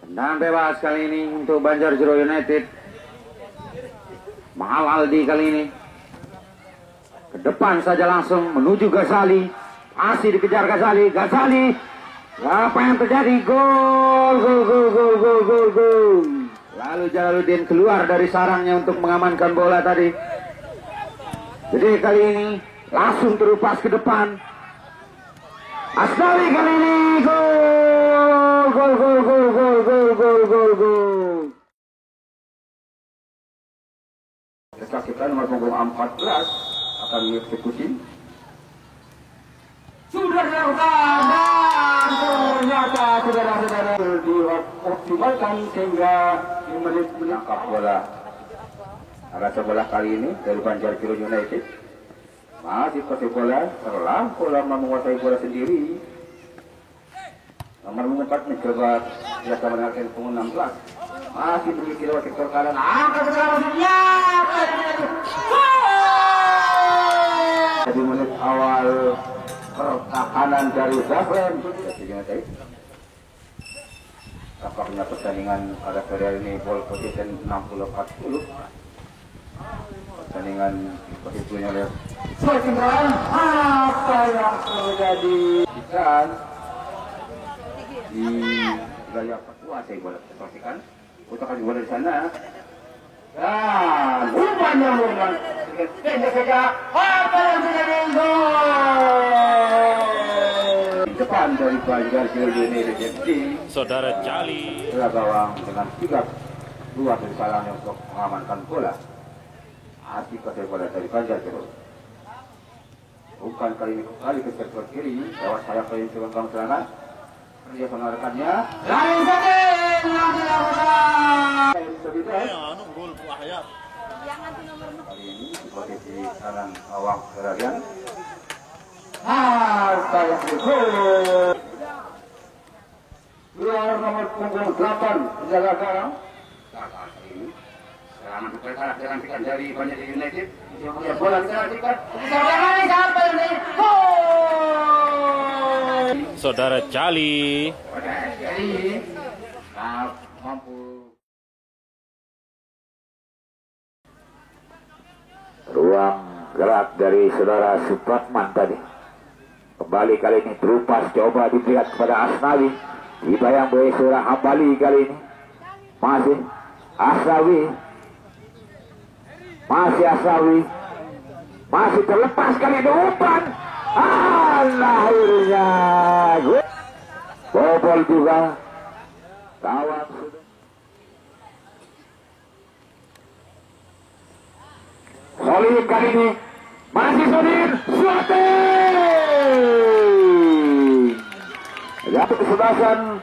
Tendangan bebas kali ini untuk Banjarnegara United. Mahal Aldi kali ini. Ke depan saja langsung menuju Ghazali. Masih dikejar Ghazali. Ghazali. Apa yang terjadi? Gol. Lalu Jalaluddin keluar dari sarangnya untuk mengamankan bola tadi. Jadi kali ini langsung terupas ke depan. Asnawi kali ini gol. Kita nomor punggung 14 akan dieksekusi. Sudah dilakukan dan ternyata saudara-saudara dioptimalkan sehingga di menit menangkap bola. Arah bola kali ini dari Banjarnegara United masih pakai bola, terlampau lama menguasai bola sendiri. Nomor 4 mencoba biasa mengalahkan punggung 16. Masih begitu lewat sektor kanan. Angkat ke dalam maksudnya. Jadi menit awal pertahanan dari Zafran. Tampaknya pertandingan pada kali ini ball position 60-40. Pertandingan posisinya oleh Soekinran. Apa yang terjadi? Dan di wilayah Papua saya boleh saksikan. Untuk kasih bola di sana. Dan rupanya dengan pendek saja. Apa yang terjadi? Gol! Di depan dari Banjarnegara United. Saudara Jali. Gawang dengan 3-2 dari salahnya untuk mengamankan bola. Asik kasih bola dari Banjarnegara. Bukan kali ini kembali ke sektor kiri. Lewat sayap kali ini gawang serangan. Dia penarikannya. Lain saja yang dilakukan. Kali ini di posisi kanan awak Serarian. Harta yang digol. Luar nomor punggung 8 penjaga gawang. Serangan berperkara dirampikan dari Banjarnegara United. Dia bola diserahkan. Siapa yang ini? Saudara Jali. Ruang gerak dari saudara Supratman tadi. Kembali kali ini terupas coba diberikan kepada Asnawi. Dibayang oleh saudara Hambali kali ini. Masih Asnawi. Masih terlepas kali ini umpan. Akhirnya bobol juga. Kawan sudah. Solid kali ini. Masih solid. Shooting. Jatuh kesebelasan.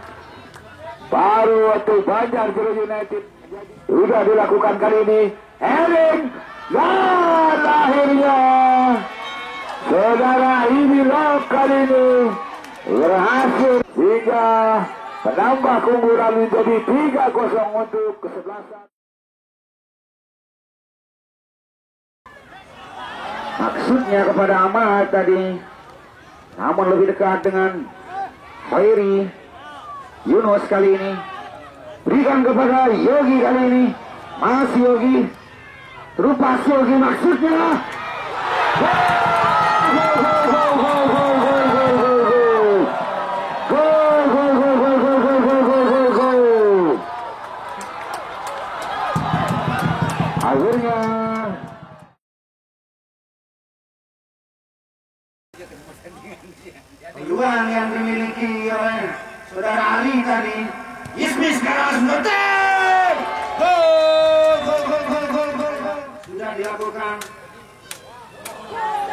Baru untuk Banjarnegara United. Sudah dilakukan kali ini. Heading. Dan akhirnya saudara ini kali ini berhasil hingga menambah keunggulan menjadi 3-0 untuk kesebelasan. Maksudnya kepada Ahmad tadi, namun lebih dekat dengan Khairi. Yunus kali ini berikan kepada Yogi kali ini. Masih Yogi. Terupas Yogi maksudnya. Akhirnya peluang yang dimiliki oleh saudara Ali tadi. Ismi sekarang sebentar. Gol. Sudah dilakukan.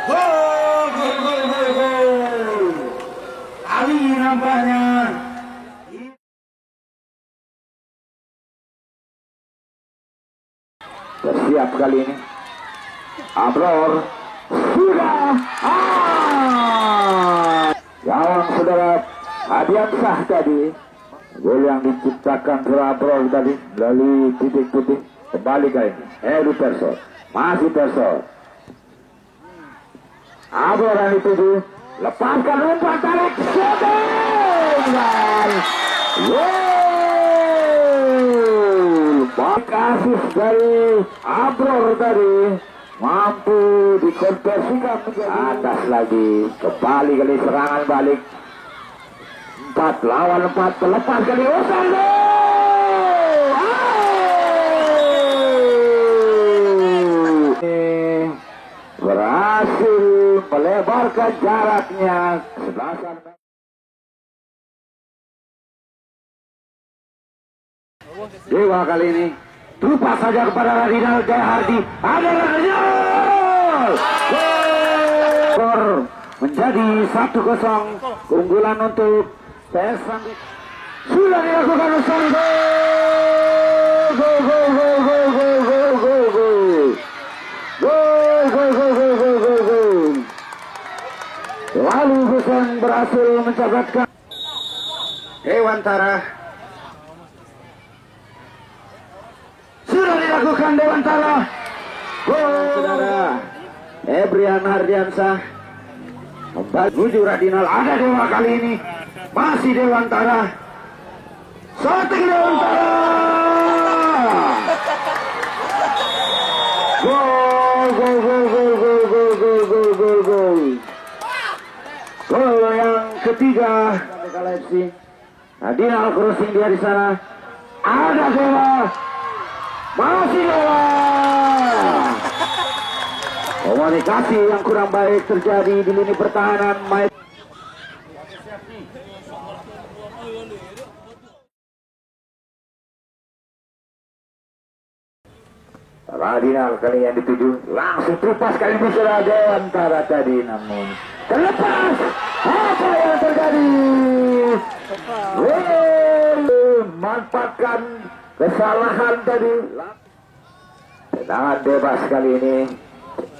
Gol. Ali nampaknya bersiap kali ini. Abror sudah. Gawang saudara Adiansah tadi. Gol yang diciptakan Abror tadi melalui titik-titik. Kembali kali ini Heru Persor. Masih Persor. Abror yang dituju. Lepaskan umpan tarik. Shooting. Baik asis dari Abror tadi mampu dikonversikan menjadi atas lagi. Kembali kali serangan balik 4 lawan 4 terlepas kali Osvaldo berhasil melebarkan jaraknya 11 meter. Dewa kali ini lupa saja kepada Radinal Jayahardi. Ada Radinal skor menjadi 1-0 keunggulan untuk PS Sandi. Sudah dilakukan Osvaldo. Gol. Lalu Husen berhasil mencatatkan Dewantara. Sudah dilakukan Dewantara. Gol saudara. Ebrian Hardiansah menuju Radinal. Ada Dewa kali ini. Masih Dewantara. Shooting Dewantara. Gol. Gol yang ketiga. Radinal crossing dia di sana. Ada Dewa. Masih Dewa. Komunikasi yang kurang baik terjadi di lini pertahanan. Radinal kali yang dituju langsung terupas kali ini sudah Dewantara tadi, namun terlepas. Apa yang terjadi? Manfaatkan kesalahan tadi. Tendangan bebas kali ini.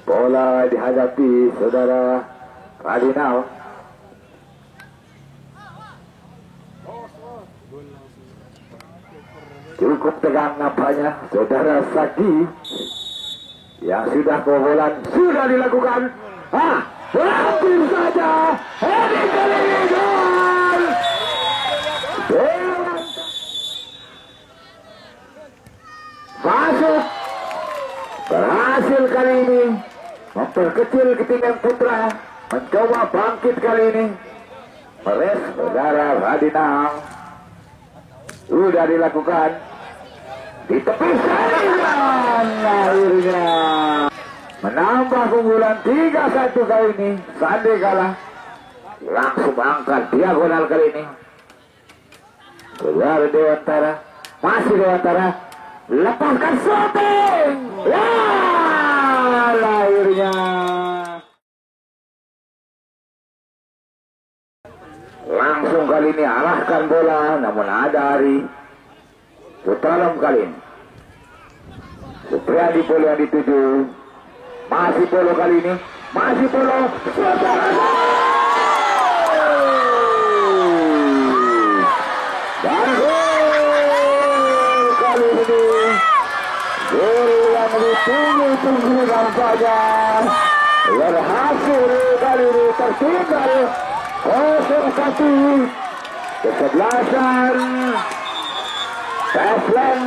Bola dihadapi saudara Radinal. Cukup tegang nampaknya saudara Saki yang sudah kebobolan sudah dilakukan. Hampir saja. Ini kali ini gol. Masuk. Berhasil kali ini memperkecil ketinggian putra. Mencoba bangkit kali ini. Meres saudara Radinal. Sudah dilakukan. Ditepis salingan. Akhirnya menambah keunggulan 3-1 kali ini. Sandi kalah. Langsung angkat diagonal kali ini. Keluar Dewantara. Masih Dewantara. Lepaskan shooting. Ya, akhirnya langsung kali ini arahkan bola, namun ada Ari Putalam kali ini. Supriyadi Polo yang dituju. Masih Polo kali ini. Masih Polo. Dan gol kali ini. Gol yang ditunggu-tunggu nampaknya berhasil kali ini tertinggal 0-1. Kesebelasan Teslan.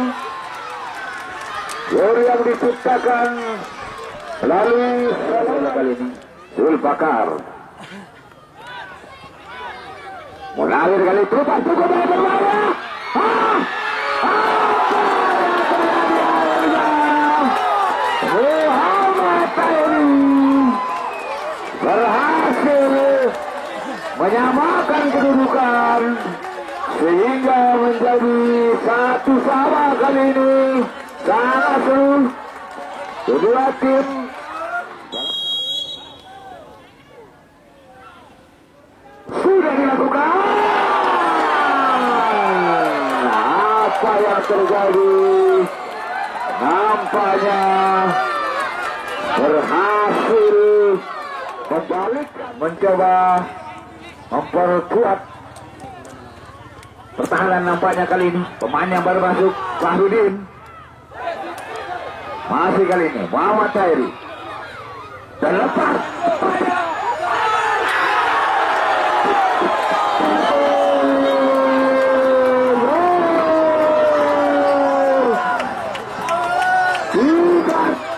Gol yang diciptakan melalui bola kali ini Zulfakar. Mengalir kali terupas cukup berbahaya. Muhammad Tairi berhasil menyamakan kedudukan sehingga menjadi 1-1 kali ini. Sangat seru. Kedua tim sudah dilakukan. Apa yang terjadi? Nampaknya berhasil membalikkan, mencoba memperkuat pertahanan nampaknya kali ini. Pemain yang baru masuk, Fahrudin. Masih kali ini Muhammad Tairi. Terlepas. Bukan.